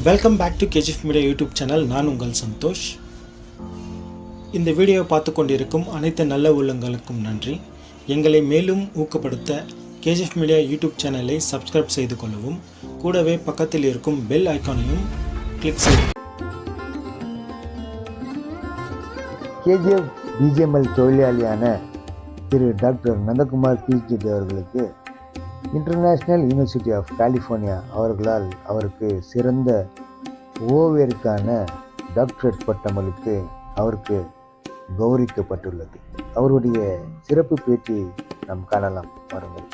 Welcome back to KGF media YouTube channel. நான் உங்கள் சந்தோஷ். இந்த வீடியோவை பார்த்து கொண்டிருக்கும் அனைத்து நல்ல உள்ளங்களுக்கும் நன்றி. எங்களை மேலும் ஊக்கப்படுத்த கேஜிஎஃப் மீடியா யூடியூப் சேனலை சப்ஸ்கிரைப் செய்து கொள்ளவும், கூடவே பக்கத்தில் இருக்கும் பெல் ஐக்கானையும் கிளிக் செய்து கேஜிஎஃப் பிஜிஎம்எல் தொழிலாளியான திரு டாக்டர் நந்தகுமார் பிஹெச்டி அவர்களுக்கு இன்டர்நேஷ்னல் யூனிவர்சிட்டி ஆஃப் கலிஃபோர்னியா அவர்களால் அவருக்கு சிறந்த ஓவியருக்கான டாக்டரேட் பட்டமளித்து அவருக்கு கௌரவிக்கப்பட்டுள்ளது. அவருடைய சிறப்பு பேட்டியை நாம் காணலாம், பாருங்கள்.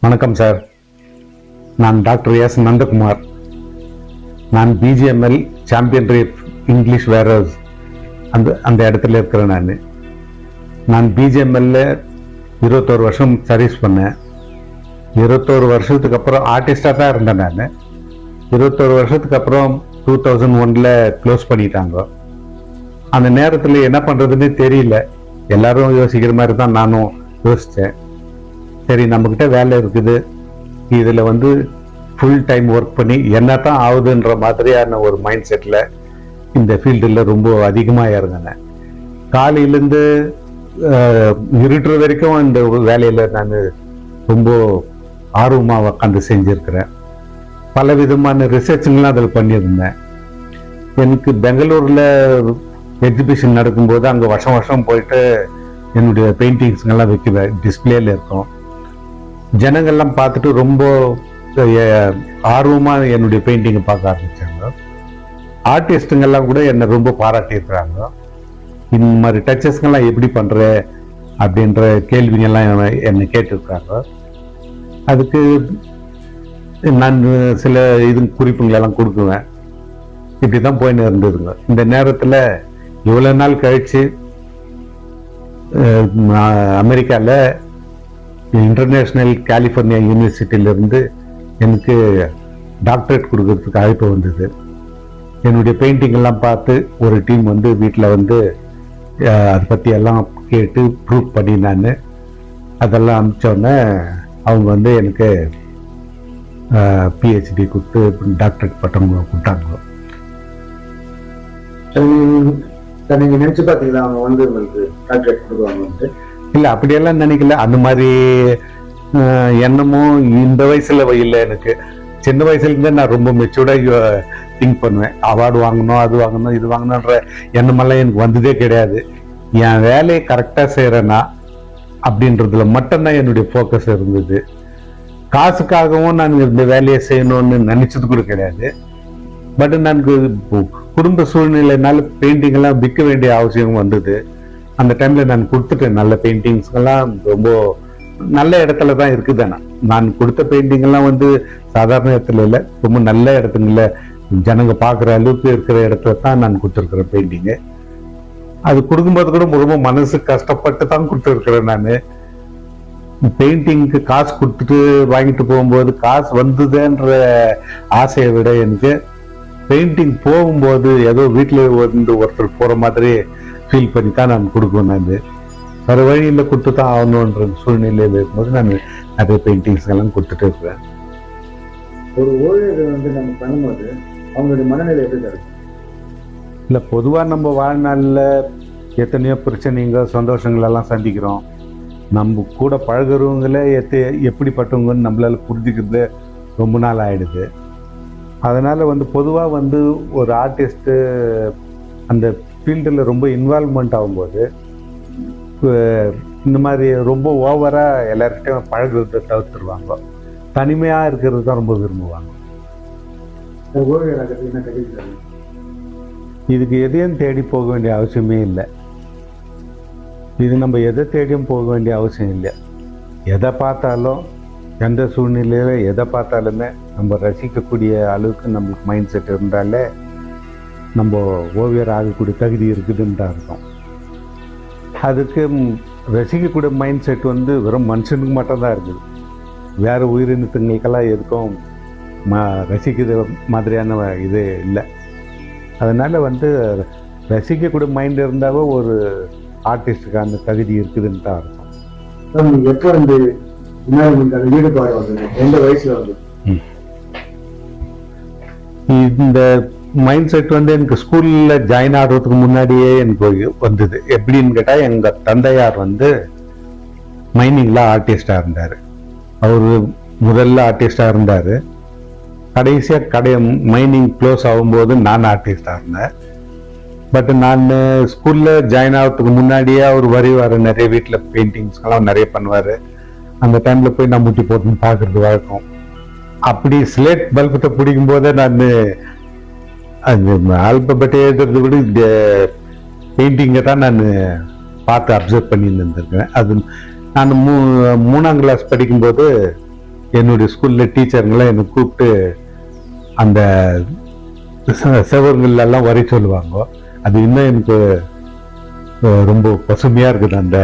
வணக்கம் சார், நான் டாக்டர் எஸ் நந்தகுமார். நான் பிஜிஎம்எல் சாம்பியன் ரேப் இங்கிலீஷ் வேரர்ஸ் அந்த இடத்துல இருக்கிறேன். நான் பிஜிஎம்எல்ல 21 வருஷம் சர்வீஸ் பண்ணேன். 21 வருஷத்துக்கு அப்புறம் ஆர்டிஸ்டாக தான் இருந்தேன். நான் 21 வருஷத்துக்கு அப்புறம் 2001 க்ளோஸ் பண்ணிட்டாங்க. அந்த நேரத்தில் என்ன பண்ணுறதுன்னு தெரியல. எல்லாரும் யோசிக்கிற மாதிரி தான் நானும் யோசித்தேன். சரி, நம்மக்கிட்ட வேலை இருக்குது, இதில் ஃபுல் டைம் ஒர்க் பண்ணி என்ன தான் ஆகுதுன்ற மாதிரியான ஒரு மைண்ட் செட்டில் இந்த ஃபீல்டில் ரொம்ப அதிகமாக இறங்கினேன். காலையிலேருந்து இருட்டுற வரைக்கும் இந்த வேலையில் நான் ரொம்ப ஆர்வமாக உட்காந்து செஞ்சுருக்கிறேன். பல விதமான ரிசர்ச்சுங்கெலாம் அதில் பண்ணியிருந்தேன். எனக்கு பெங்களூரில் எக்ஸிபிஷன் நடக்கும்போது அங்கே வருஷம் போயிட்டு என்னுடைய பெயிண்டிங்ஸ்ங்கெல்லாம் வைக்குவேன். டிஸ்பிளேல இருக்கும். ஜனங்கள்லாம் பார்த்துட்டு ரொம்ப ஆர்வமாக என்னுடைய பெயிண்டிங்கை பார்க்க ஆரம்பித்தாங்க. ஆர்டிஸ்ட்டுங்கெல்லாம் கூட என்னை ரொம்ப பாராட்டியிருக்கிறாங்க. இந்த மாதிரி டச்சஸ்கெல்லாம் எப்படி பண்ணுற அப்படின்ற கேள்விங்கெல்லாம் என்னை கேட்டிருக்காங்க. அதுக்கு நான் சில குறிப்புங்களெல்லாம் கொடுக்குவேன். இப்படி தான் போயின்னு இருந்ததுங்க. இந்த நேரத்தில் இவ்வளோ நாள் கழித்து அமெரிக்காவில் இன்டர்நேஷ்னல் கலிஃபோர்னியா யூனிவர்சிட்டியிலேருந்து எனக்கு டாக்டரேட் கொடுக்கறதுக்கு அழைப்பு வந்தது. என்னுடைய பெயிண்டிங்கெல்லாம் பார்த்து ஒரு டீம் வீட்டில் அதை பற்றி எல்லாம் கேட்டு ப்ரூவ் பண்ணி நான் அதெல்லாம் அனுப்பிச்சோடனே அவங்க எனக்கு பிஹெச்டி கொடுத்து டாக்டரேட் பட்டம் கொடுத்தாங்க. நீங்கள் நினச்சி பார்த்தீங்களா அவங்க உங்களுக்கு டாக்டரேட் கொடுக்குவாங்க? இல்லை, அப்படியெல்லாம் நினைக்கல. அந்த மாதிரி எண்ணமும் இந்த வயசுல இல்லை. எனக்கு சின்ன வயசுலேருந்து நான் ரொம்ப மெச்சூர்டாக திங்க் பண்ணுவேன். அவார்டு வாங்கணும், அது வாங்கணும், இது வாங்கணுன்ற எண்ணமெல்லாம் எனக்கு வந்ததே கிடையாது. என் வேலையை கரெக்டாக செய்கிறேன்னா அப்படின்றதுல மட்டும்தான் என்னுடைய ஃபோக்கஸ் இருந்தது. காசுக்காகவும் நான் இந்த வேலையை செய்யணும்னு நினைச்சது கூட கிடையாது. பட் எனக்கு குடும்ப சூழ்நிலைனால பெயிண்டிங் எல்லாம் விற்க வேண்டிய அவசியம் வந்தது. அந்த டைம்ல நான் கொடுத்துட்டேன். நல்ல பெயிண்டிங்ஸ் எல்லாம் ரொம்ப நல்ல இடத்துல தான் இருக்குது. நான் கொடுத்த பெயிண்டிங் எல்லாம் வந்து சாதாரண இடத்துல இல்லை, ரொம்ப நல்ல இடத்துங்கள்ல ஜனங்க பார்க்குற அளவுக்கு இருக்கிற இடத்துல தான் நான் கொடுத்துருக்குறேன் பெயிண்டிங்கு. அது கொடுக்கும்போது கூட ரொம்ப மனசு கஷ்டப்பட்டு தான் கொடுத்துருக்குறேன். நான் பெயிண்டிங்க்கு காசு கொடுத்துட்டு வாங்கிட்டு போகும்போது காசு வந்ததுன்ற ஆசையை விட எனக்கு பெயிண்டிங் போகும்போது ஏதோ வீட்டில் வந்து ஒருத்தர் போகிற மாதிரி ஃபீல் பண்ணி தான் நான் கொடுக்குவேன். நான் வேறு வழியில் கொடுத்து தான் ஆகணுன்ற சூழ்நிலையில் இருக்கும்போது நான் நிறைய பெயிண்டிங்ஸ் எல்லாம் கொடுத்துட்டு இருக்கிறேன். ஒரு ஓவியர் வந்து நம்ம பண்ணும்போது அவங்களுடைய மனநிலை எப்படி இருக்கும்? இல்லை, பொதுவாக நம்ம வாழ்நாளில் எத்தனையோ பிரச்சனைங்க சந்தோஷங்கள் எல்லாம் சந்திக்கிறோம். நம்ம கூட பழகிறவங்களே எப்படிப்பட்டவங்கன்னு நம்மளால புரிஞ்சுக்கிறது ரொம்ப நாள் ஆயிடுது. அதனால் வந்து பொதுவாக வந்து ஒரு ஆர்டிஸ்ட்டு அந்த ஃபீல்டில் ரொம்ப இன்வால்வ்மெண்ட் ஆகும்போது இந்த மாதிரி ரொம்ப ஓவராக எல்லார்கிட்டையும் பழகிறத தவிர்த்துருவாங்க. தனிமையாக இருக்கிறது தான் ரொம்ப விரும்புவாங்க. இதுக்கு எதையும் தேடி போக வேண்டிய அவசியமே இல்லை. இது நம்ம எதை தேடியும் போக வேண்டிய அவசியம் இல்லை. எதை பார்த்தாலும் எந்த சூழ்நிலையில எதை பார்த்தாலுமே நம்ம ரசிக்கக்கூடிய அளவுக்கு நம்மளுக்கு மைண்ட் செட் இருந்தாலே நம்ம ஓவியர் ஆகக்கூடிய தகுதி இருக்குதுன்னு தான் இருக்கும். அதுக்கு ரசிக்கக்கூடிய மைண்ட் செட் வந்து வெறும் மனுஷனுக்கு மட்டும்தான் இருக்குது. வேறு உயிரினத்துங்களுக்கெல்லாம் எதுக்கும் ரசிக்கிற மாதிரியான இது இல்லை. அதனால் வந்து ரசிக்கக்கூடிய மைண்ட் இருந்தாவே ஒரு ஆர்டிஸ்டுக்கான தகுதி இருக்குதுன்னு தான் இருக்கும். எப்போ வந்து ஈடுபாடு வந்தது? எந்த வயசுல வந்து? இந்த மைண்ட் செட் வந்து எனக்கு ஸ்கூலில் ஜாயின் ஆகிறதுக்கு முன்னாடியே எனக்கு வந்தது. எப்படின்னு கேட்டால் எங்கள் தந்தையார் வந்து மைனிங்கில் ஆர்டிஸ்டாக இருந்தார். அவர் முதல்ல ஆர்டிஸ்டாக இருந்தார். கடைசியாக மைனிங் க்ளோஸ் ஆகும்போது நான் ஆர்டிஸ்டாக இருந்தேன். பட் நான் ஸ்கூலில் ஜாயின் ஆகிறதுக்கு முன்னாடியே அவர் வர நிறைய வீட்டில் பெயிண்டிங்ஸ்லாம் நிறைய பண்ணுவார். அந்த டைமில் போய் நான் முட்டி போட்டுன்னு பார்க்குறது வழக்கம். அப்படி ஸ்லேட் பல்பத்தை பிடிக்கும் போதே நான் அந்த ஆல்பபெட்டை எழுதுறது கூட இந்த பெயிண்டிங்கை தான் நான் பார்த்து அப்சர்வ் பண்ணி இருந்திருக்கேன். அது நான் 3ஆம் கிளாஸ் படிக்கும்போது என்னுடைய ஸ்கூலில் டீச்சருங்களாம் என்னை கூப்பிட்டு அந்த செவர்களெல்லாம் வரை சொல்லுவாங்க. அது இன்னும் எனக்கு ரொம்ப பசுமையாக இருக்குது அந்த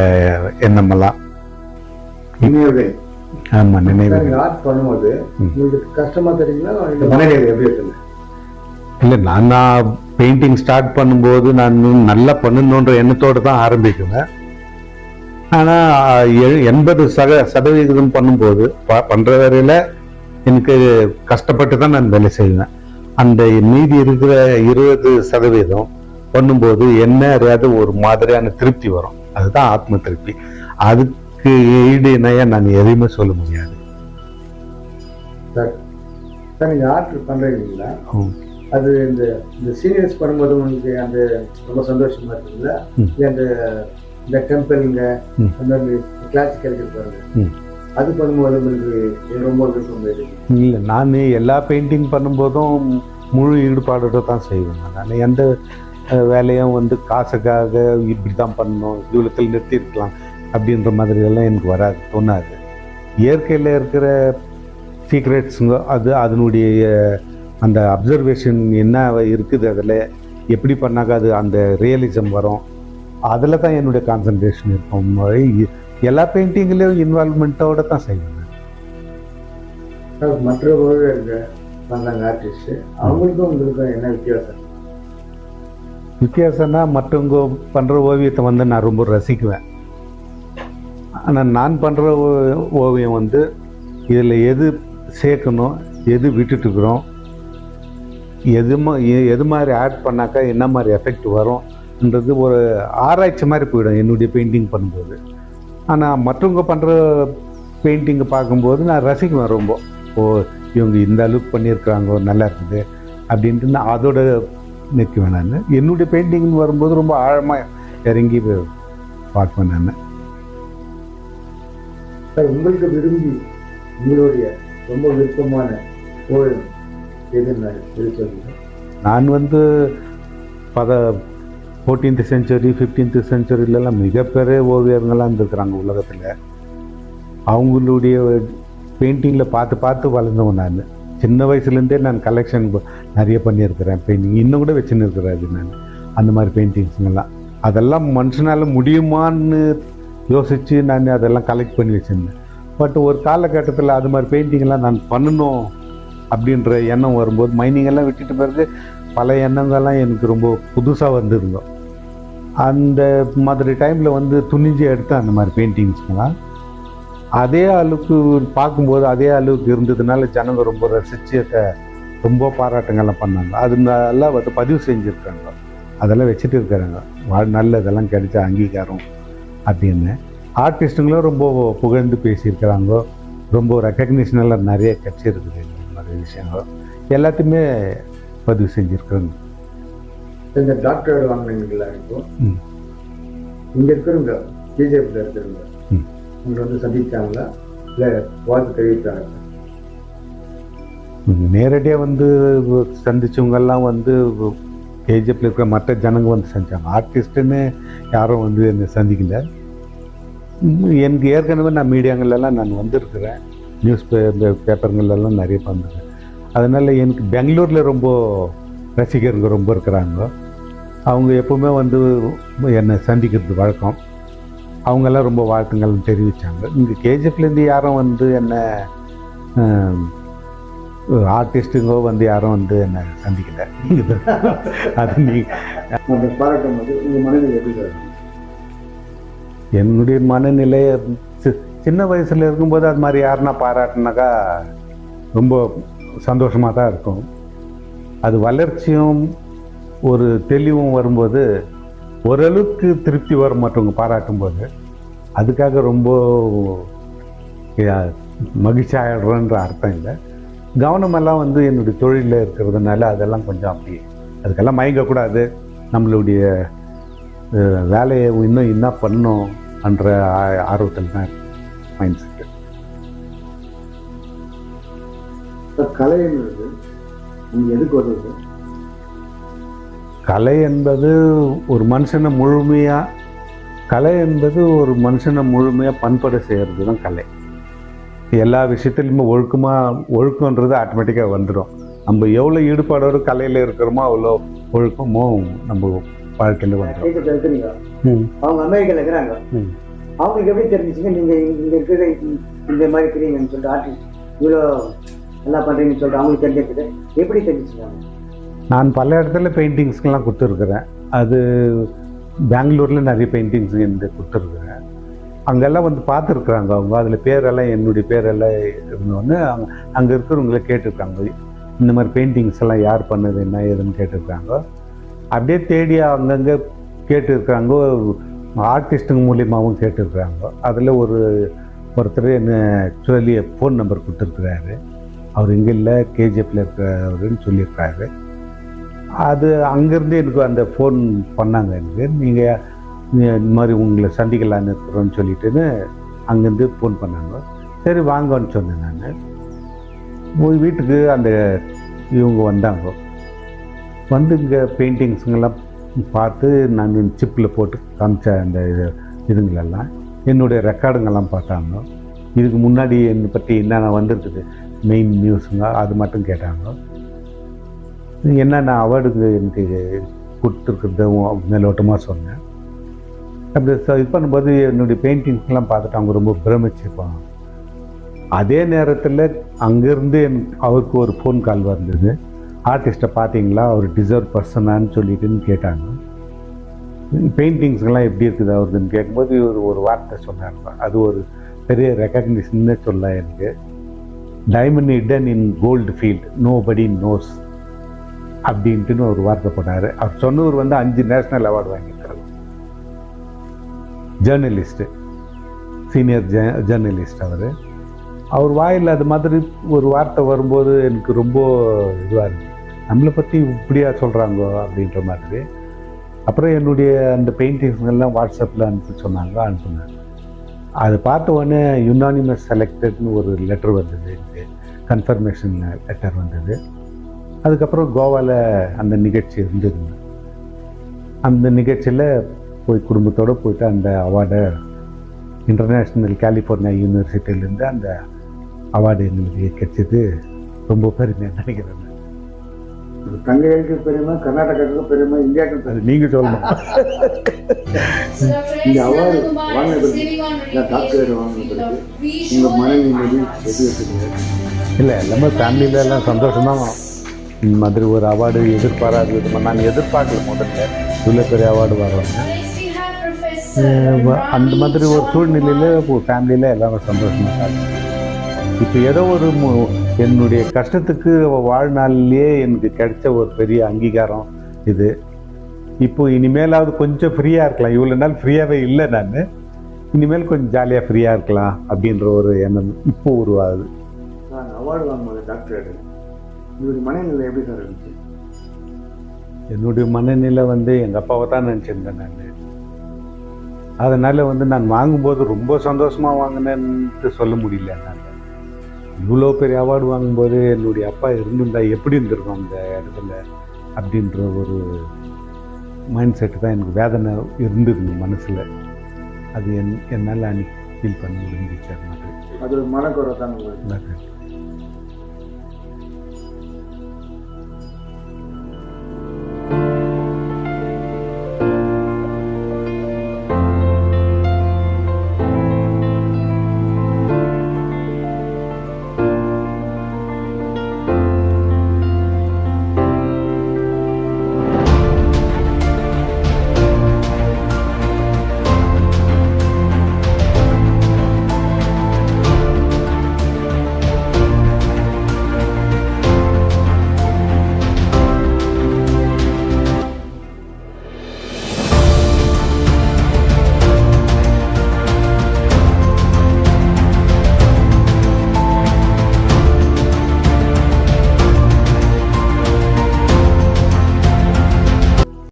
எண்ணமெல்லாம். ஆமாம், நினைவு. ஆர்ட் பண்ணும்போது உங்களுக்கு கஷ்டமாக தெரியுங்களா? இந்த மனநிலை எப்படி இருக்குது? இல்லை, நான் பெயிண்டிங் ஸ்டார்ட் பண்ணும்போது நான் நல்லா பண்ணணுன்ற எண்ணத்தோடு தான் ஆரம்பிக்குவேன். ஆனால் 80% பண்ணும்போது பண்ணுற வரையில் எனக்கு கஷ்டப்பட்டு தான் நான் வேலை செய்வேன். அந்த மீதி இருக்கிற 20% பண்ணும்போது என்ன அறியாத ஒரு மாதிரியான திருப்தி வரும். அதுதான் ஆத்ம திருப்தி. அதுக்கு ஈடு இணையா நான் எதையுமே சொல்ல முடியாது. சார், நீங்க ஆர்ட் பண்றீங்களா? அது இந்த சீனியர்ஸ் பண்ணும்போது உங்களுக்கு அந்த ரொம்ப சந்தோஷமா இருக்குங்களா? இந்த டெம்பிள்ங்க அந்த மாதிரி கிளாசிக்கல் பாருங்க, அது பண்ணும்போது உங்களுக்கு ரொம்ப விருப்பம் இருக்கு? இல்லை, நான் எல்லா பெயிண்டிங் பண்ணும்போதும் முழு ஈடுபாடோட தான் செய்வேன். நான் எந்த வேலையும் வந்து காசுக்காக இப்படி தான் பண்ணணும், இவ்வளோத்தில் நிறுத்திருக்கலாம் அப்படின்ற மாதிரி எல்லாம் எனக்கு வராது, தோணாது. இயற்கையில் இருக்கிற சீக்ரெட்ஸுங்க அதனுடைய அந்த அப்சர்வேஷன் என்ன இருக்குது, அதில் எப்படி பண்ணாக்கா அது அந்த ரியலிசம் வரும், அதில் தான் என்னுடைய கான்சன்ட்ரேஷன் இருக்கும். எல்லா பெயிண்டிங்லேயும் இன்வால்மெண்ட்டோடு தான் செய்வேன். மற்ற வந்தாங்க ஆர்டிஸ்ட், அவங்களுக்கும் உங்களுக்கும் என்ன வித்தியாசம்? வித்தியாசம்னா மற்றவங்க பண்ணுற ஓவியத்தை வந்து நான் ரொம்ப ரசிக்குவேன். ஆனால் நான் பண்ணுற ஓவியம் வந்து இதில் எது சேர்க்கணும், எது விட்டுட்டுக்கிறோம், எது மாதிரி ஆட் பண்ணாக்கா என்ன மாதிரி எஃபெக்ட் வரும்ன்றது ஒரு ஆராய்ச்சி மாதிரி போயிடும் என்னுடைய பெயிண்டிங் பண்ணும்போது. ஆனால் மற்றவங்க பண்ணுற பெயிண்டிங்கை பார்க்கும்போது நான் ரசிக்குவேன் ரொம்ப. இவங்க இந்த அளவுக்கு பண்ணியிருக்கிறாங்க, நல்லா இருக்குது அப்படின்ட்டு நான் அதோட நிற்குவேன். நான் என்னுடைய பெயிண்டிங்னு வரும்போது ரொம்ப ஆழமாக இறங்கி பார்ப்பேன் நான். உங்களுக்கு விரும்பி உங்களுடைய ரொம்ப விருப்பமான கோயில் எதுன்னு சொல்லுங்க. நான் 14th century 15th centuryலலாம் மிகப்பெரிய ஓவியர்கள்லாம் இருந்திருக்கிறாங்க உலகத்தில். அவங்களுடைய பெயிண்டிங்கில் பார்த்து பார்த்து வளர்ந்தவன். நான் சின்ன வயசுலேருந்தே நான் கலெக்ஷன் நிறைய பண்ணியிருக்கிறேன். பெயிண்டிங் இன்னும் கூட வச்சுன்னு இருக்கிறாரு நான். அந்த மாதிரி பெயிண்டிங்ஸுங்கெல்லாம் அதெல்லாம் மனுஷனால் முடியுமான்னு யோசித்து நான் அதெல்லாம் கலெக்ட் பண்ணி வச்சுருந்தேன். பட் ஒரு காலகட்டத்தில் அது மாதிரி பெயிண்டிங்கெல்லாம் நான் பண்ணணும் அப்படின்ற எண்ணம் வரும்போது மைனிங்கெல்லாம் விட்டுட்டு பிறகு பல எண்ணங்கள்லாம் எனக்கு ரொம்ப புதுசாக வந்துருங்க. அந்த மாதிரி டைமில் துணிஞ்சு எடுத்தேன் அந்த மாதிரி பெயிண்டிங்ஸ்லாம். அதே அளவுக்கு பார்க்கும்போது அதே அளவுக்கு இருந்ததுனால ஜனங்க ரொம்ப ரசித்து அதை ரொம்ப பாராட்டுங்கள்லாம் பண்ணாங்க. அதெல்லாம் பதிவு செஞ்சுருக்காங்க, அதெல்லாம் வச்சுட்டு இருக்கிறாங்க. நல்ல இதெல்லாம் கிடைச்ச அங்கீகாரம் அப்படின்னு ஆர்டிஸ்ட்டுங்களும் ரொம்ப புகழ்ந்து பேசியிருக்கிறாங்க. ரொம்ப ரெக்கக்னிஷனெல்லாம் நிறைய கிடைச்சிருக்குது. இந்த மாதிரி விஷயங்கள் எல்லாத்தையுமே பதிவு செஞ்சுருக்காங்க. இந்த டாக்டர் வாங்கினீங்களா? இப்போ இங்கே இருக்கிறவங்க பிஜேபியில் இருக்கிறவங்க உங்களை சந்திச்சாங்களா இல்லை வாழ்த்து தெரிவித்தாங்களா? நேரடியாக சந்திச்சவங்கெல்லாம் கேஜிஎஃப்ல இருக்கிற மற்ற ஜனங்க சந்திச்சாங்க. ஆர்டிஸ்ட்டுன்னு யாரும் என்னை சந்திக்கல. எனக்கு ஏற்கனவே நான் மீடியாங்கள்லாம் நான் வந்திருக்கிறேன், நியூஸ் பேப்பருங்கள்லாம் நிறைய வந்துருக்கேன். அதனால் எனக்கு பெங்களூரில் ரொம்ப ரசிகருங்க ரொம்ப இருக்கிறாங்க. அவங்க எப்போவுமே என்னை சந்திக்கிறது வழக்கம். அவங்கெல்லாம் ரொம்ப வாழ்த்துங்கள் தெரிவித்தாங்க. இங்கே கேஜிஎஃப்லேருந்து யாரும் என்னை ஆர்டிஸ்ட்டுங்கோ யாரும் என்னை சந்திக்கலை. அது நீங்கள் பாராட்டும் போது உங்கள் மனநிலை எப்படி சார்? என்னுடைய மனநிலை சின்ன வயசில் இருக்கும்போது அது மாதிரி யாருன்னா பாராட்டினாக்கா ரொம்ப சந்தோஷமாக தான் இருக்கும். அது வளர்ச்சியும் ஒரு தெளிவும் வரும்போது ஓரளவுக்கு திருப்தி வரும் மற்றவங்க பாராட்டும்போது. அதுக்காக ரொம்ப மகிழ்ச்சி ஆகிடுறோன்ற அர்த்தம் இல்லை. கவனமெல்லாம் என்னுடைய தொழிலில் இருக்கிறதுனால அதெல்லாம் கொஞ்சம் அப்படி அதுக்கெல்லாம் மயங்கக்கூடாது. நம்மளுடைய வேலையை இன்னும் என்ன பண்ணணும் என்ற ஆர்வத்தில் தான் மைண்ட் செட்டு. கலை என்பது நீங்கள் எதுக்கு வருது? கலை என்பது ஒரு மனுஷனை முழுமையாக பண்பட செய்கிறது தான் கலை. எல்லா விஷயத்துலையுமே ஒழுக்கன்றது ஆட்டோமேட்டிக்காக வந்துடும். நம்ம எவ்வளோ ஈடுபாடோடு கலையில் இருக்கிறோமோ அவ்வளோ ஒழுக்கமும் நம்ம வாழ்க்கையில் வந்துடும். அவங்க அமெரிக்காவில் இருக்கிறாங்க, அவங்களுக்கு எப்படி தெரிஞ்சிச்சுங்க நீங்கள் இங்கே இருக்கிற இந்த மாதிரி இருக்கிறீங்கன்னு சொல்லிட்டு ஆர்டிஸ்ட் இவ்வளோ நல்லா பண்ணுறீங்கன்னு சொல்லிட்டு அவங்களுக்கு தெரிஞ்சிருக்குது? எப்படி தெரிஞ்சிச்சுங்க? நான் பல இடத்துல பெயிண்டிங்ஸ்க்கெலாம் கொடுத்துருக்குறேன். அது பெங்களூரில் நிறைய பெயிண்டிங்ஸ் கொடுத்துருக்குறேன். அங்கெல்லாம் பார்த்துருக்குறாங்க அவங்க. அதில் பேரெல்லாம் என்னுடைய பேரெல்லாம் இருந்தோடனே அங்கே இருக்கிறவங்கள கேட்டிருக்காங்க, இந்த மாதிரி பெயிண்டிங்ஸ் எல்லாம் யார் பண்ணது என்ன ஏதுன்னு கேட்டிருக்காங்க. அப்படியே தேடி அங்கங்கே கேட்டுருக்குறாங்க. ஆர்டிஸ்ட்டுங்க மூலியமாகவும் கேட்டுருக்குறாங்க. அதில் ஒருத்தர் என்ன சொல்லி ஃபோன் நம்பர் கொடுத்துருக்குறாரு. அவர் இங்கே இல்லை, கேஜிஎஃப்ல இருக்கிறவருன்னு சொல்லியிருக்காரு. அது அங்கேருந்து எனக்கு அந்த ஃபோன் பண்ணாங்க. எனக்கு நீங்கள் இந்த மாதிரி உங்களை சந்திக்கலான்னு இருக்கிறோன்னு சொல்லிட்டுன்னு அங்கேருந்து ஃபோன் பண்ணாங்க. சரி வாங்கன்னு சொன்னேன். நான் போய் வீட்டுக்கு இவங்க வந்தாங்க. இங்கே பெயிண்டிங்ஸுங்கெல்லாம் பார்த்து நான் சிப்பில் போட்டு காமிச்ச அந்த இதுங்களெல்லாம் என்னுடைய ரெக்கார்டுங்கெல்லாம் பார்த்தாங்க. இதுக்கு முன்னாடி என்னை பற்றி என்னென்ன வந்திருக்குது மெயின் நியூஸுங்க அது மட்டும் கேட்டாங்க. என்னென்ன அவார்டுக்கு எனக்கு கொடுத்துருக்குறது மேலோட்டமாக சொன்னேன். அப்படி இது பண்ணும்போது என்னுடைய பெயிண்டிங்ஸ்லாம் பார்த்துட்டு அவங்க ரொம்ப பிரமிச்சிருப்பாங்க. அதே நேரத்தில் அங்கேருந்து அவருக்கு ஒரு ஃபோன் கால் வந்தது. ஆர்டிஸ்ட்டை பார்த்தீங்களா, அவர் டிசர்வ் பர்சனான்னு சொல்லிட்டுன்னு கேட்டாங்க. பெயிண்டிங்ஸ்லாம் எப்படி இருக்குது அவருக்குன்னு கேட்கும்போது ஒரு வார்த்தை சொன்னாங்க. அது ஒரு பெரிய ரெக்கக்னிஷன்னு சொல்ல எனக்கு. Diamond hidden in gold field nobody knows அப்படின்ட்டுன்னு ஒரு வார்த்தை போட்டார். அவர் சொன்னவர் 5 நேஷ்னல் அவார்டு வாங்கியிருக்காரு. ஜேர்னலிஸ்ட்டு, சீனியர் ஜேர்னலிஸ்ட் அவர் வாயில் அது மாதிரி ஒரு வார்த்தை வரும்போது எனக்கு ரொம்ப இதுவாக இருந்துச்சு. நம்மளை பற்றி இப்படியா சொல்கிறாங்கோ அப்படின்ற மாதிரி. அப்புறம் என்னுடைய அந்த பெயிண்டிங்ஸ்கள்லாம் வாட்ஸ்அப்பில் அனுப்பி சொன்னாங்க, அனுப்புனேன். அதை பார்த்த உடனே யுனானிமஸ் செலக்டட்னு ஒரு லெட்டர் வந்தது, எனக்கு கன்ஃபர்மேஷன் லெட்டர் வந்தது. அதுக்கப்புறம் கோவாவில் அந்த நிகழ்ச்சி இருந்ததுங்க. அந்த நிகழ்ச்சியில் போய் குடும்பத்தோடு போயிட்டு அந்த அவார்டை இன்டர்நேஷ்னல் கலிஃபோர்னியா யூனிவர்சிட்டியிலேருந்து அந்த அவார்டு எங்களுக்கு கிடைச்சது ரொம்ப பெருமையாக நினைக்கிறேன். தங்கைகளுக்கு பெருமை, கர்நாடகாவுக்கு பெருமை, இந்தியாவுக்கு அது நீங்கள் சொல்லணும். இந்த அவார்டு வாங்கின நான் டாக்டர் வாங்கின பிறகு உங்கள் மன நிம்மதி எப்படி இருக்குது? இல்லை, எல்லாமே ஃபேமிலியில் எல்லாம் சந்தோஷம்தான். இந்த மாதிரி ஒரு அவார்டு எதிர்பாராத விதமாக நான் எதிர்பார்க்கல. முதல்ல இவ்வளோ பெரிய அவார்டு வர்றாங்க. அந்த மாதிரி ஒரு சூழ்நிலையில் ஃபேமிலியில் எல்லாமே சந்தோஷமாக இருக்காங்க. இப்போ ஏதோ ஒரு என்னுடைய கஷ்டத்துக்கு வாழ்நாளிலேயே எனக்கு கிடைச்ச ஒரு பெரிய அங்கீகாரம் இது. இப்போ இனிமேலாவது கொஞ்சம் ஃப்ரீயாக இருக்கலாம். இவ்வளோ நாள் ஃப்ரீயாகவே இல்லை நான். இனிமேல் கொஞ்சம் ஜாலியாக ஃப்ரீயாக இருக்கலாம் அப்படின்ற ஒரு எண்ணம் இப்போ உருவாகுது. நான் அவார்டு வாங்கும்போது டாக்டர் உங்களுடைய மனநிலை எப்படி சார் இருந்துச்சு? என்னுடைய மனநிலை எங்கள் அப்பாவை தான் நினச்சிருந்தேன் நான். அதனால் நான் வாங்கும்போது ரொம்ப சந்தோஷமாக வாங்கினேன்ட்டு சொல்ல முடியல. நான் இவ்வளோ பெரிய அவார்டு வாங்கும்போது என்னுடைய அப்பா இருந்திருந்தா எப்படி இருந்திருக்கும் அந்த இடத்துல அப்படின்ற ஒரு மைண்ட் செட்டு தான் எனக்கு வேதனை இருந்ததுங்க மனசில். அது என்னால் அன்னைக்கு ஃபீல் பண்ணி இருந்துச்சு. அது மாதிரி அது ஒரு மனக்குறை தான் உங்களுக்கு.